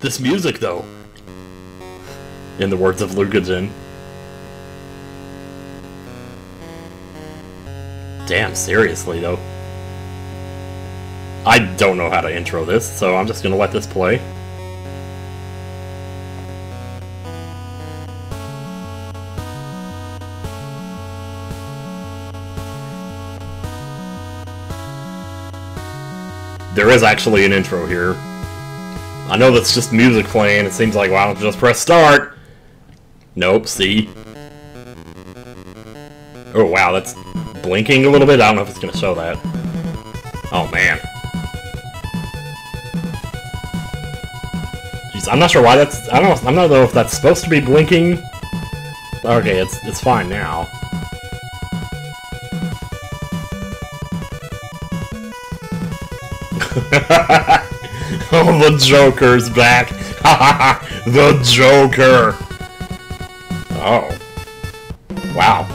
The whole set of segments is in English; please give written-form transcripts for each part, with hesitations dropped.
This music, though. In the words of Lugajin. Damn, seriously, though. I don't know how to intro this, so I'm just gonna let this play. There is actually an intro here. I know that's just music playing. It seems like, why don't you just press start? Nope, see? Oh, wow, that's blinking a little bit. I don't know if it's going to show that. Oh, man. Jeez, I'm not sure why that's... I'm not know if that's supposed to be blinking. Okay, it's fine now. Oh, the Joker's back! The Joker! Oh. Wow.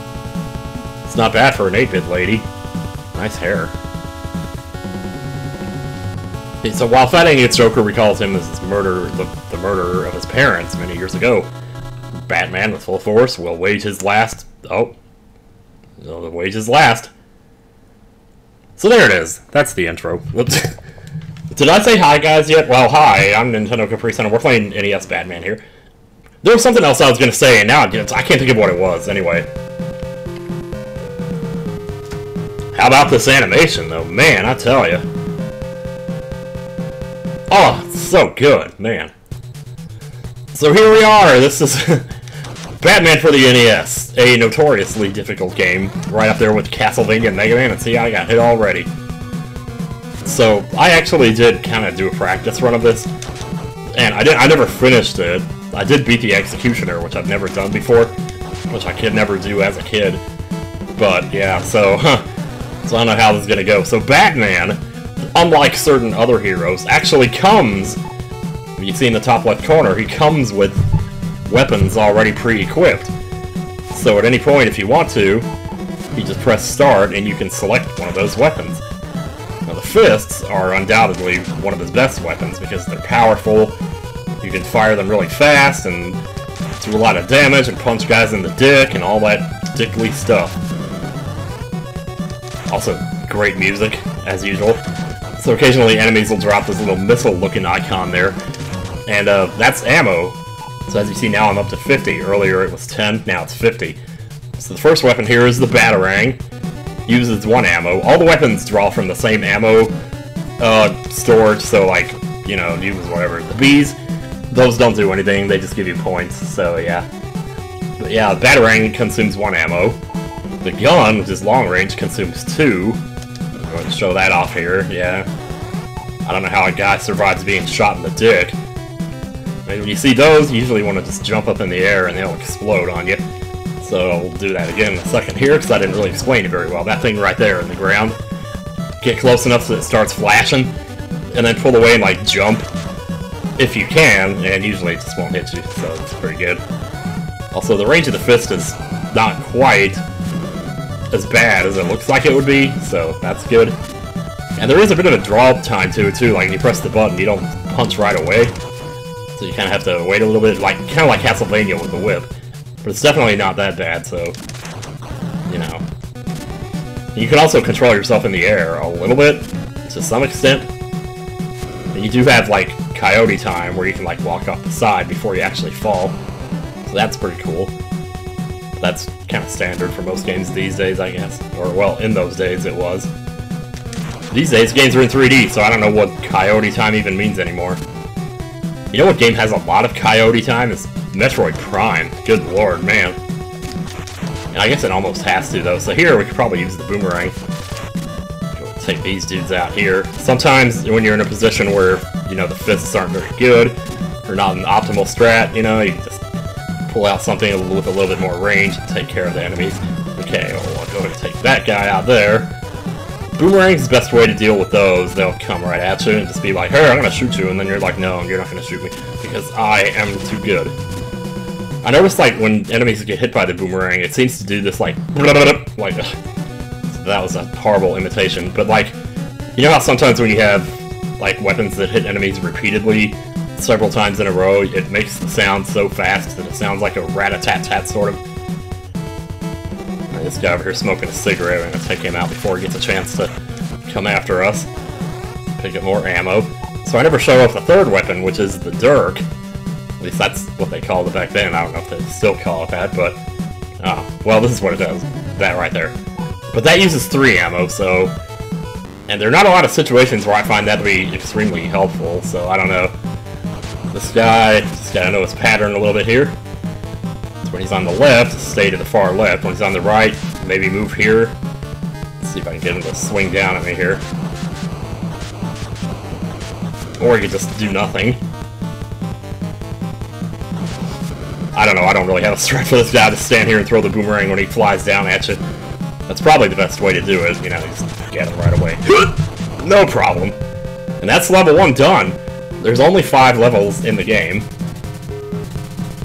It's not bad for an 8-bit lady. Nice hair. Okay, so while fighting its Joker recalls him as his the murderer of his parents many years ago, Batman, with full force, will wage his last... Oh. He'll wage his last. So there it is. That's the intro. Whoops. Did I say hi, guys, yet? Well, hi, I'm NintendoCapriSun, and we're playing NES Batman here. There was something else I was going to say, and now I can't think of what it was, anyway. How about this animation, though? Man, I tell you. Oh, it's so good, man. So here we are, this is Batman for the NES, a notoriously difficult game, right up there with Castlevania and Mega Man, and see, I got hit already. So, I actually did kind of do a practice run of this, and I never finished it. I did beat the Executioner, which I've never done before, which I could never do as a kid. But, yeah, so I don't know how this is going to go. So, Batman, unlike certain other heroes, actually comes, you see in the top left corner, he comes with weapons already pre-equipped. So, at any point, if you want to, you just press start, and you can select one of those weapons. Now, the fists are undoubtedly one of his best weapons because they're powerful, you can fire them really fast and do a lot of damage and punch guys in the dick and all that dickly stuff. Also, great music, as usual. So occasionally enemies will drop this little missile-looking icon there, and that's ammo. So as you see now I'm up to 50. Earlier it was 10, now it's 50. So the first weapon here is the Batarang. Uses 1 ammo. All the weapons draw from the same ammo storage, so like, you know, use whatever. The bees, those don't do anything, they just give you points, so yeah. But yeah, the Batarang consumes 1 ammo. The gun, which is long range, consumes 2. I'm going to show that off here, yeah. I don't know how a guy survives being shot in the dick. When you see those, you usually want to just jump up in the air and they'll explode on you. So I'll do that again in a second here, because I didn't really explain it very well. That thing right there in the ground. Get close enough so it starts flashing, and then pull away and, like, jump, if you can, and usually it just won't hit you, so it's pretty good. Also, the range of the fist is not quite as bad as it looks like it would be, so that's good. And there is a bit of a draw time to it, too. Like, when you press the button, you don't punch right away. So you kind of have to wait a little bit, like kind of like Castlevania with the whip. But it's definitely not that bad, so, you know. You can also control yourself in the air a little bit, to some extent. And you do have, like, coyote time, where you can, like, walk off the side before you actually fall. So that's pretty cool. That's kind of standard for most games these days, I guess. Or, well, in those days it was. These days, games are in 3D, so I don't know what coyote time even means anymore. You know what game has a lot of coyote time? It's Metroid Prime. Good lord, man. And I guess it almost has to, though. So here, we could probably use the boomerang. Go take these dudes out here. Sometimes, when you're in a position where, you know, the fists aren't very good, or not an optimal strat, you know, you can just pull out something with a little bit more range and take care of the enemies. Okay, well, I'll go ahead and take that guy out there. Boomerang's the best way to deal with those. They'll come right at you and just be like, hey, I'm gonna shoot you, and then you're like, no, you're not gonna shoot me, because I am too good. I noticed, like, when enemies get hit by the boomerang, it seems to do this, like, like, that was a horrible imitation, but, like, you know how sometimes when you have, like, weapons that hit enemies repeatedly, several times in a row. It makes the sound so fast that it sounds like a rat-a-tat-tat, sort of. This guy over here smoking a cigarette. We're gonna take him out before he gets a chance to come after us. Pick up more ammo. So I never show off the third weapon, which is the dirk. At least that's what they called it back then. I don't know if they still call it that, but... well, this is what it does. That right there. But that uses 3 ammo, so... And there are not a lot of situations where I find that to be extremely helpful, so I don't know. This guy, just gotta know his pattern a little bit here. So when he's on the left, stay to the far left. When he's on the right, maybe move here. Let's see if I can get him to swing down at me here. Or he could just do nothing. I don't know, I don't really have a strength for this guy to stand here and throw the boomerang when he flies down at you. That's probably the best way to do it, you know, just get him right away. No problem. And that's level 1 done. There's only 5 levels in the game,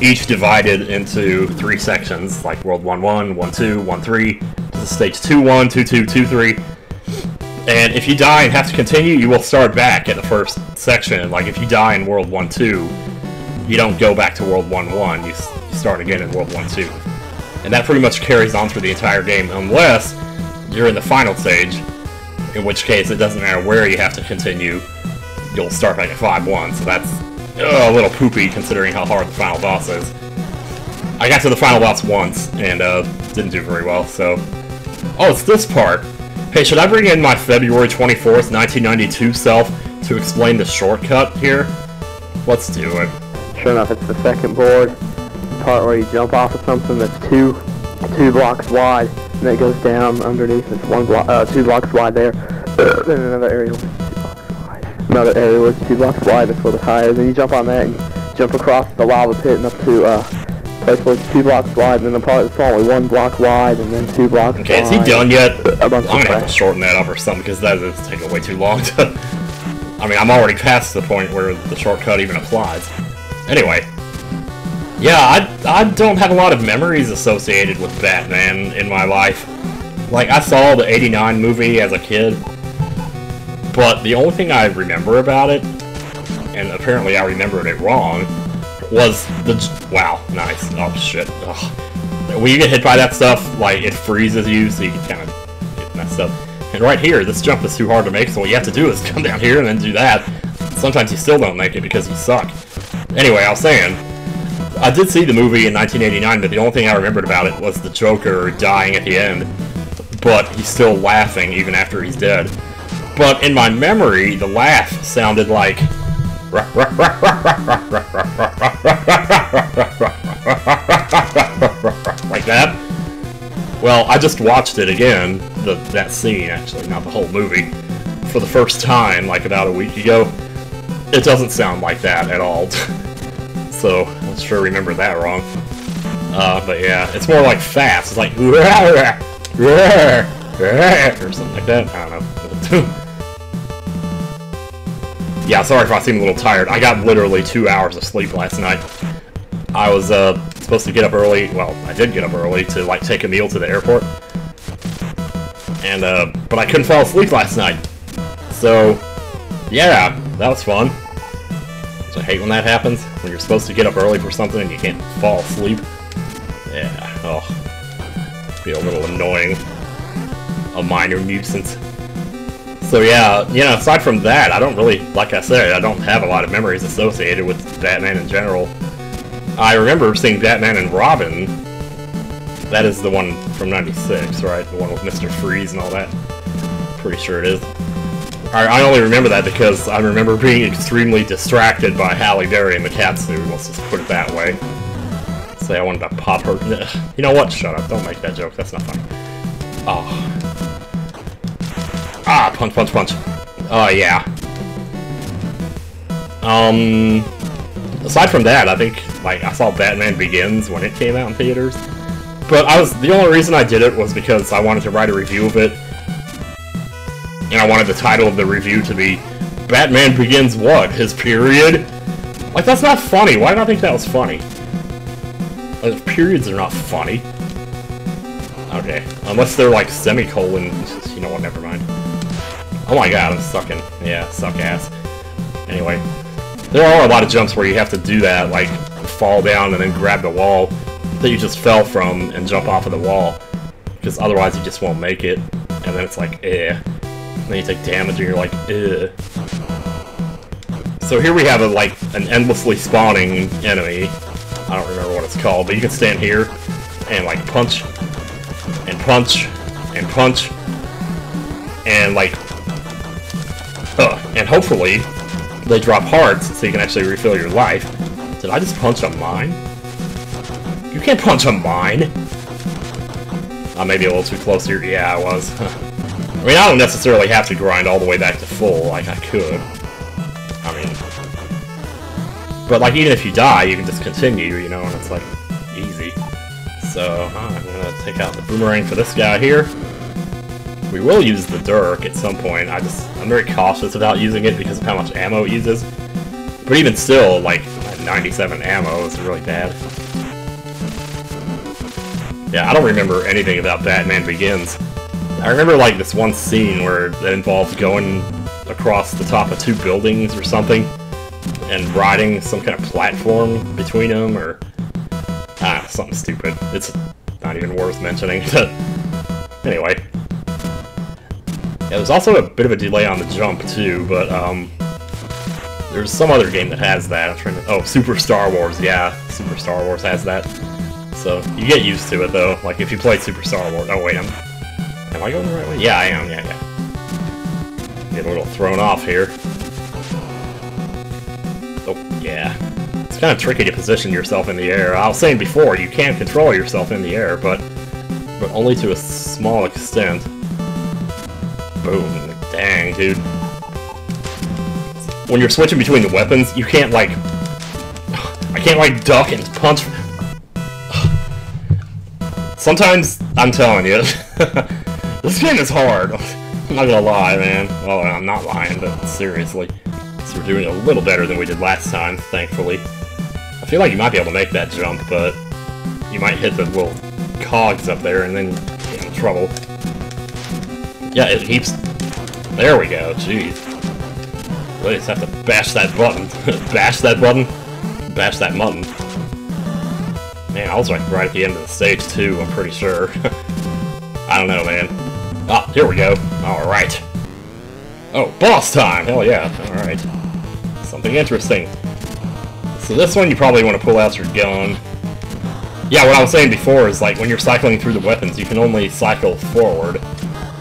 each divided into 3 sections, like World 1-1, 1-2, 1-3. This is stage 2-1, 2-2, 2-3. And if you die and have to continue, you will start back at the first section. Like, if you die in World 1-2, you don't go back to World 1-1, you start again in World 1-2. And that pretty much carries on through the entire game, unless you're in the final stage, in which case it doesn't matter where you have to continue, you'll start back at 5-1, so that's a little poopy considering how hard the final boss is. I got to the final boss once, and didn't do very well, so... Oh, it's this part! Hey, should I bring in my February 24th, 1992 self to explain the shortcut here? Let's do it. Sure enough, it's the second board, the part where you jump off of something that's two blocks wide, and it goes down underneath. It's 2 blocks wide there. Then another area where it's 2 blocks wide. Another area where it's 2 blocks wide. That's where the tire is. And you jump on that and you jump across the lava pit and up to a place where it's 2 blocks wide, and then the part that's only 1 block wide, and then 2 blocks okay, wide. is he done yet? I'm gonna have have to shorten that up or something, because that is taking way too long to... I mean, I'm already past the point where the shortcut even applies. Anyway, yeah, I don't have a lot of memories associated with Batman in my life. Like, I saw the '89 movie as a kid, but the only thing I remember about it, and apparently I remembered it wrong, was the... Wow, nice. Oh, shit. Ugh. When you get hit by that stuff, like, it freezes you, so you can kind of get messed up. And right here, this jump is too hard to make, so what you have to do is come down here and then do that. Sometimes you still don't make it because you suck. Anyway, I was saying, I did see the movie in 1989, but the only thing I remembered about it was the Joker dying at the end. But he's still laughing even after he's dead. But in my memory, the laugh sounded like... like that. Well, I just watched it again, that scene actually, not the whole movie, for the first time, like about a week ago. It doesn't sound like that at all. So, I'm sure I remember that wrong. But yeah, it's more like fast. It's like... or something like that. I don't know. Yeah, sorry if I seem a little tired. I got literally 2 hours of sleep last night. I was supposed to get up early. Well, I did get up early to like take a meal to the airport. And but I couldn't fall asleep last night. So, yeah, that was fun. I hate when that happens, when you're supposed to get up early for something and you can't fall asleep. Yeah, oh, it'd be a little annoying. A minor nuisance. So yeah, you know, aside from that, I don't really, like I said, I don't have a lot of memories associated with Batman in general. I remember seeing Batman and Robin. That is the one from '96, right? The one with Mr. Freeze and all that. Pretty sure it is. I only remember that because I remember being extremely distracted by Halle Berry in the cat suit, let's just put it that way. Say I wanted to pop her... You know what? Shut up. Don't make that joke. That's not funny. Oh. Ah, punch, punch, punch. Oh, yeah. Aside from that, I think, like, I saw Batman Begins when it came out in theaters. But the only reason I did it was because I wanted to write a review of it. And I wanted the title of the review to be Batman Begins what? His period? Like, that's not funny. Why did I think that was funny? Like, periods are not funny. Okay. Unless they're like semicolons. You know what, never mind. Oh my god, I'm sucking. Yeah, suck ass. Anyway. There are a lot of jumps where you have to do that, like fall down and then grab the wall that you just fell from and jump off of the wall, because otherwise you just won't make it, and then it's like, eh. And then you take damage and you're like, eh. So here we have an endlessly spawning enemy. I don't remember what it's called, but you can stand here and like punch and punch and punch and like and hopefully they drop hearts so you can actually refill your life. Did I just punch a mine? You can't punch a mine! Maybe a little too close here. Yeah, I was. I mean, I don't necessarily have to grind all the way back to full, like I could. I mean... But, like, even if you die, you can just continue, you know, and it's, like, easy. So, I'm gonna take out the boomerang for this guy here. We will use the Dirk at some point. I'm very cautious about using it because of how much ammo it uses. But even still, like, 97 ammo is really bad. Yeah, I don't remember anything about Batman Begins. I remember, like, this one scene where that involved going across the top of 2 buildings or something, and riding some kind of platform between them, or... something stupid. It's not even worth mentioning. Anyway. Yeah, there's also a bit of a delay on the jump, too, but, there's some other game that has that. I'm trying to... Oh, Super Star Wars, yeah. Super Star Wars has that. So, you get used to it, though. Like, if you played Super Star Wars... Oh, wait, am I going the right way? Yeah, I am, yeah. Get a little thrown off here. Oh, yeah. It's kind of tricky to position yourself in the air. I was saying before, you can control yourself in the air, but only to a small extent. Boom. Dang, dude. When you're switching between the weapons, you can't, like... I can't, like, duck and punch... Sometimes, I'm telling you, this game is hard. I'm not gonna lie, man. Well, I'm not lying, but seriously. So we're doing a little better than we did last time, thankfully. I feel like you might be able to make that jump, but you might hit the little cogs up there and then get in trouble. Yeah, it keeps... There we go, jeez. Really just have to bash that button. Bash that button? Bash that mutton. Man, I was like right at the end of the stage too, I'm pretty sure. I don't know, man. Ah, here we go. Alright. Oh, boss time! Hell yeah, alright. Something interesting. So this one you probably want to pull out your gun. Yeah, what I was saying before is like when you're cycling through the weapons, you can only cycle forward.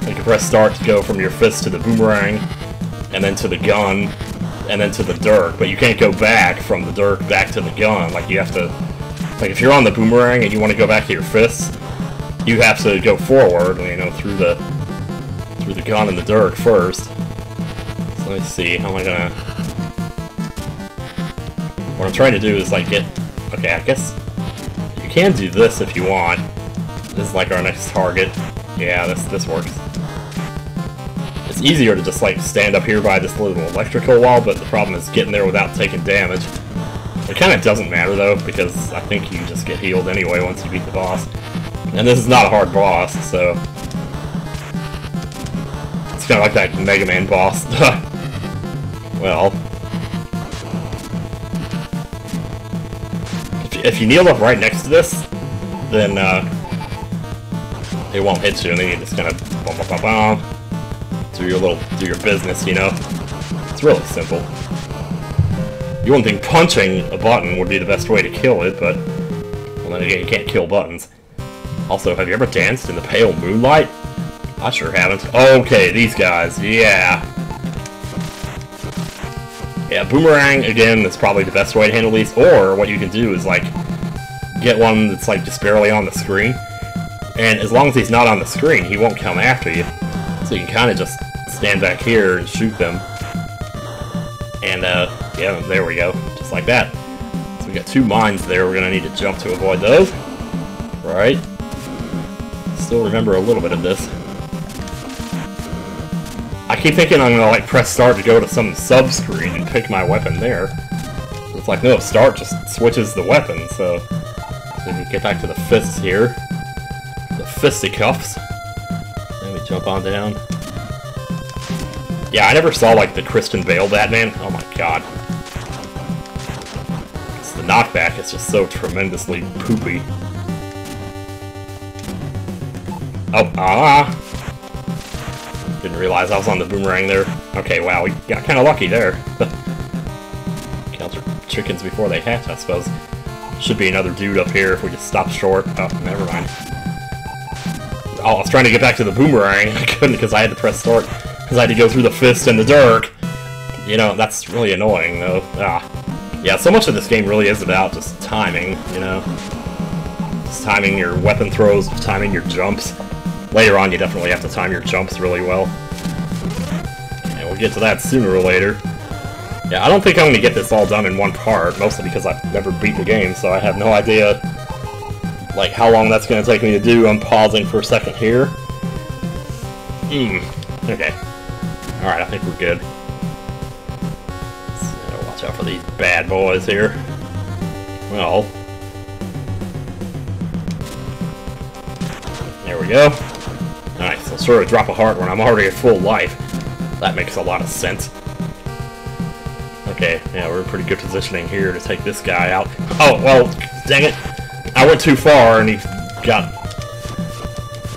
You can press start to go from your fist to the boomerang, and then to the gun, and then to the Dirk, but you can't go back from the Dirk back to the gun. Like you have to... Like, if you're on the boomerang and you want to go back to your fists, you have to go forward, you know, through the gun and the Dirk first. So let me see, how am I gonna... What I'm trying to do is, like, get... Okay, I guess you can do this if you want. This is, like, our next target. Yeah, this works. It's easier to just, like, stand up here by this little electrical wall, but the problem is getting there without taking damage. It kind of doesn't matter, though, because I think you just get healed anyway once you beat the boss. And this is not a hard boss, so... It's kind of like that Mega Man boss. Well... If you kneel up right next to this, then, it won't hit you, and then you just kind of... Bum, bum, bum, bum, do your business, you know? It's really simple. You wouldn't think punching a button would be the best way to kill it, but... Well, then again, you can't kill buttons. Also, have you ever danced in the pale moonlight? I sure haven't. Okay, these guys, yeah. Yeah, boomerang, again, is probably the best way to handle these, or what you can do is, like, get one that's, like, just barely on the screen, and as long as he's not on the screen, he won't come after you. So you can kind of just stand back here and shoot them. And, yeah, there we go. Just like that. So we got 2 mines there. We're gonna need to jump to avoid those. Right. Still remember a little bit of this. I keep thinking I'm gonna, like, press start to go to some sub-screen and pick my weapon there. It's like, no, start just switches the weapon, so we get back to the fists here. The fisticuffs. Then we jump on down. Yeah, I never saw, like, the Christian Bale Batman. Oh my god. knockback is just so tremendously poopy. Oh, didn't realize I was on the boomerang there. Okay, wow, we got kind of lucky there. Count our chickens before they hatch, I suppose. Should be another dude up here if we just stop short. Oh, never mind. Oh, I was trying to get back to the boomerang. I couldn't because I had to press start. Because I had to go through the fist and the dirk. You know, that's really annoying, though. Yeah, so much of this game really is about just timing, you know? Just timing your weapon throws, timing your jumps. Later on, you definitely have to time your jumps really well. And we'll get to that sooner or later. Yeah, I don't think I'm going to get this all done in one part, mostly because I've never beat the game, so I have no idea, like, how long that's going to take me to do. I'm pausing for a second here. Okay. Alright, I think we're good. So, watch out for these bad boys here. Well. There we go. Nice, I'll sort of drop a heart when I'm already at full life. That makes a lot of sense. Okay, yeah, we're in pretty good positioning here to take this guy out. Oh, well, dang it. I went too far and he got...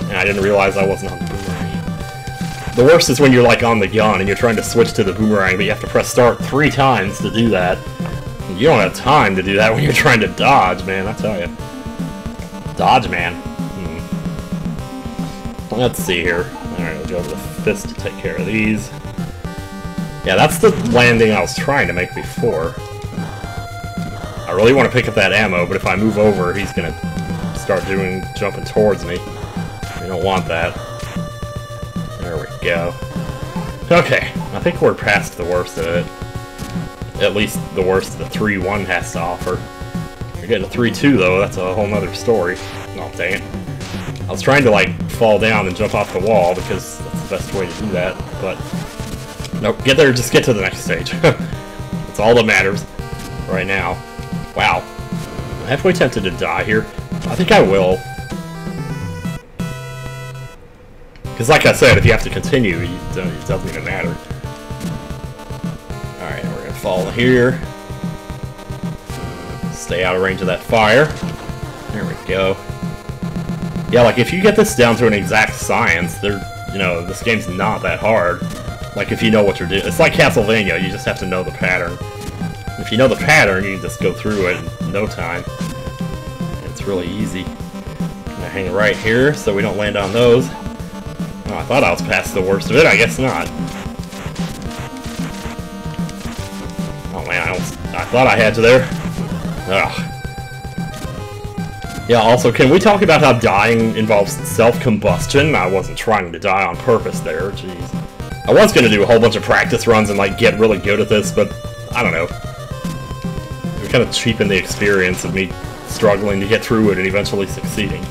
And I didn't realize I wasn't on the boomerang. The worst is when you're like on the gun and you're trying to switch to the boomerang, but you have to press start 3 times to do that. And you don't have time to do that when you're trying to dodge, man, I tell you. Dodge, man. Let's see here. Alright, we'll go to the fist to take care of these. Yeah, that's the landing I was trying to make before. I really want to pick up that ammo, but if I move over, he's gonna start jumping towards me. We don't want that. There we go. Okay, I think we're past the worst of it. At least the worst the 3-1 has to offer. You're getting a 3-2 though, that's a whole nother story. Oh, dang it. I was trying to, like, fall down and jump off the wall, because that's the best way to do that, but... Nope, get there, just get to the next stage. That's all that matters right now. Wow. I'm halfway tempted to die here. I think I will. Because like I said, if you have to continue, it doesn't even matter. Alright, we're going to fall here. Stay out of range of that fire. There we go. Yeah, like, if you get this down to an exact science, you know, this game's not that hard. Like, if you know what you're doing. It's like Castlevania, you just have to know the pattern. If you know the pattern, you can just go through it in no time. It's really easy. I'm gonna hang right here so we don't land on those. Oh, I thought I was past the worst of it, I guess not. Oh man, I thought I had to there. Ugh. Yeah, also, can we talk about how dying involves self-combustion? I wasn't trying to die on purpose there, jeez. I was going to do a whole bunch of practice runs and, like, get really good at this, but I don't know. It kind of cheapened the experience of me struggling to get through it and eventually succeeding.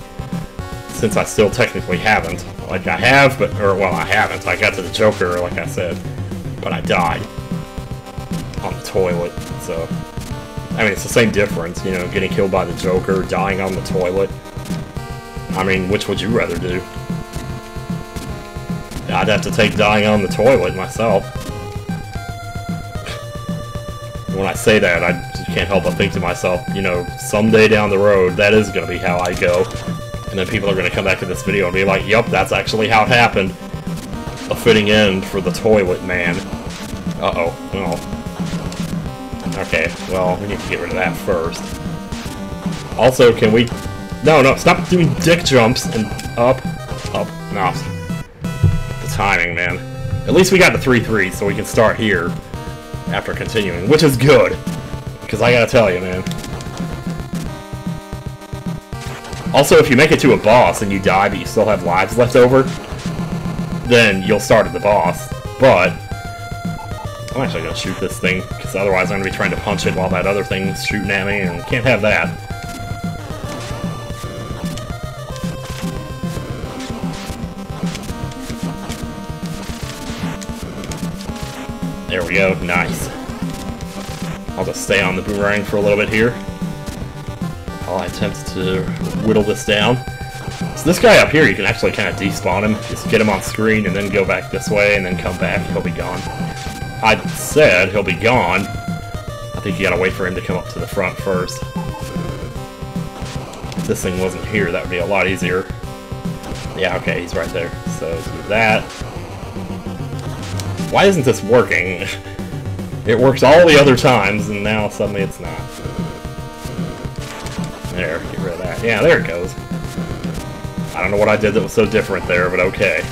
Since I still technically haven't. Like, I have, but... Or, well, I haven't. I got to the Joker, like I said. But I died. On the toilet, so... I mean, it's the same difference, you know, getting killed by the Joker, dying on the toilet. I mean, which would you rather do? I'd have to take dying on the toilet myself. When I say that, I just can't help but think to myself, you know, someday down the road, that is going to be how I go. And then people are going to come back to this video and be like, yup, that's actually how it happened. A fitting end for the toilet man. Uh-oh. Oh. Okay, well, we need to get rid of that first. Also, can we... No, stop doing dick jumps and up. No. The timing, man. At least we got the 3-3, so we can start here after continuing, which is good. Because I gotta tell you, man. Also, if you make it to a boss and you die, but you still have lives left over, then you'll start at the boss. But... I'm actually going to shoot this thing, because otherwise I'm going to be trying to punch it while that other thing's shooting at me, and can't have that. There we go, nice. I'll just stay on the boomerang for a little bit here, while I attempt to whittle this down. So this guy up here, you can actually kind of despawn him, just get him on screen, and then go back this way, and then come back, he'll be gone. I said he'll be gone, I think you gotta wait for him to come up to the front first. If this thing wasn't here, that would be a lot easier. Yeah, okay, he's right there. So do that. Why isn't this working? It works all the other times, and now suddenly it's not. There, get rid of that. Yeah, there it goes. I don't know what I did that was so different there, but okay.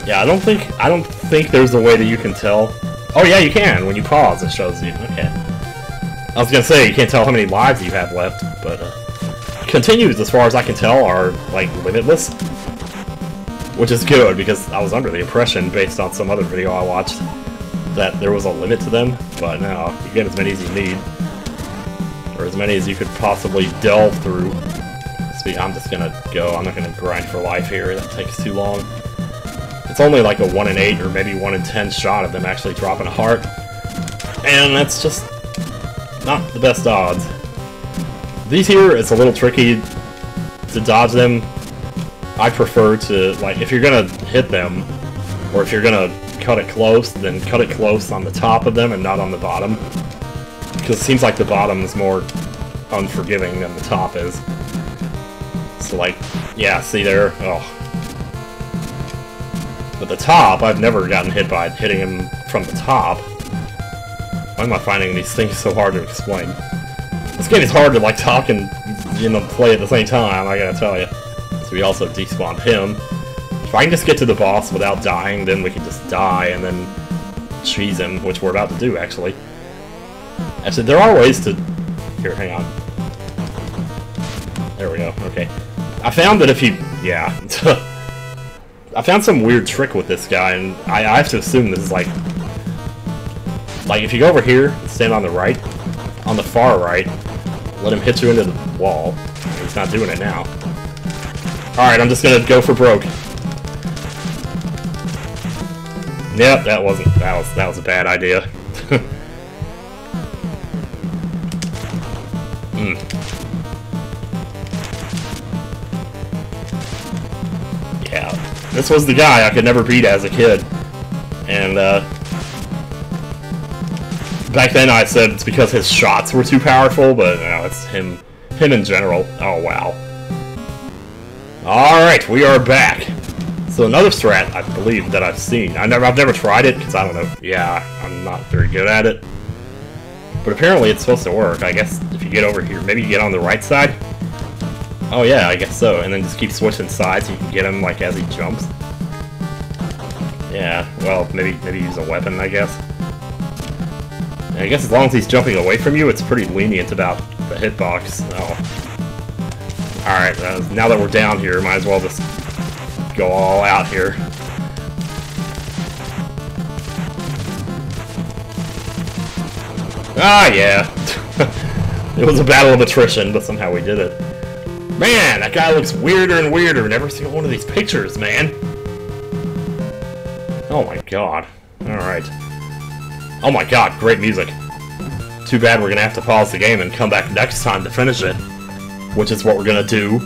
Yeah, I don't think there's a way that you can tell. Oh yeah, you can. When you pause, it shows you. Okay. I was gonna say you can't tell how many lives you have left, but continues, as far as I can tell, are like limitless, which is good because I was under the impression, based on some other video I watched, that there was a limit to them. But no, you get as many as you need, or as many as you could possibly delve through. See, I'm just gonna go. I'm not gonna grind for life here. That takes too long. It's only like a 1 in 8 or maybe 1 in 10 shot of them actually dropping a heart, and that's just not the best odds. These here, it's a little tricky to dodge them. I prefer to, like, if you're gonna hit them, or if you're gonna cut it close, then cut it close on the top of them and not on the bottom. Because it seems like the bottom is more unforgiving than the top is. So, like, yeah, see there? Oh. But the top, I've never gotten hit by hitting him from the top. Why am I finding these things so hard to explain? This game is hard to, like, talk and, you know, play at the same time, I gotta tell you. So we also despawned him. If I can just get to the boss without dying, then we can just die and then cheese him, which we're about to do, actually. Actually, there are ways to... Here, hang on. There we go, okay. I found that if you... Yeah. I found some weird trick with this guy, and I have to assume this is like if you go over here and stand on the right, on the far right, let him hit you into the wall. He's not doing it now. Alright, I'm just gonna go for broke. Yep, that was a bad idea. Yeah, this was the guy I could never beat as a kid, and back then I said it's because his shots were too powerful, but no, it's him in general. Oh wow. Alright, we are back. So another strat, I believe, that I've seen. I've never tried it, because I don't know. Yeah, I'm not very good at it. But apparently it's supposed to work. I guess if you get over here, maybe you get on the right side? Oh yeah, I guess so. And then just keep switching sides so you can get him, like, as he jumps. Yeah, well, maybe use a weapon, I guess. And I guess as long as he's jumping away from you, it's pretty lenient about the hitbox. Oh. Alright, now that we're down here, might as well just go all out here. Ah, yeah. It was a battle of attrition, but somehow we did it. Man, that guy looks weirder and weirder in every single one of these pictures, man. Oh my god. Alright. Oh my god, great music. Too bad we're gonna have to pause the game and come back next time to finish it. Which is what we're gonna do.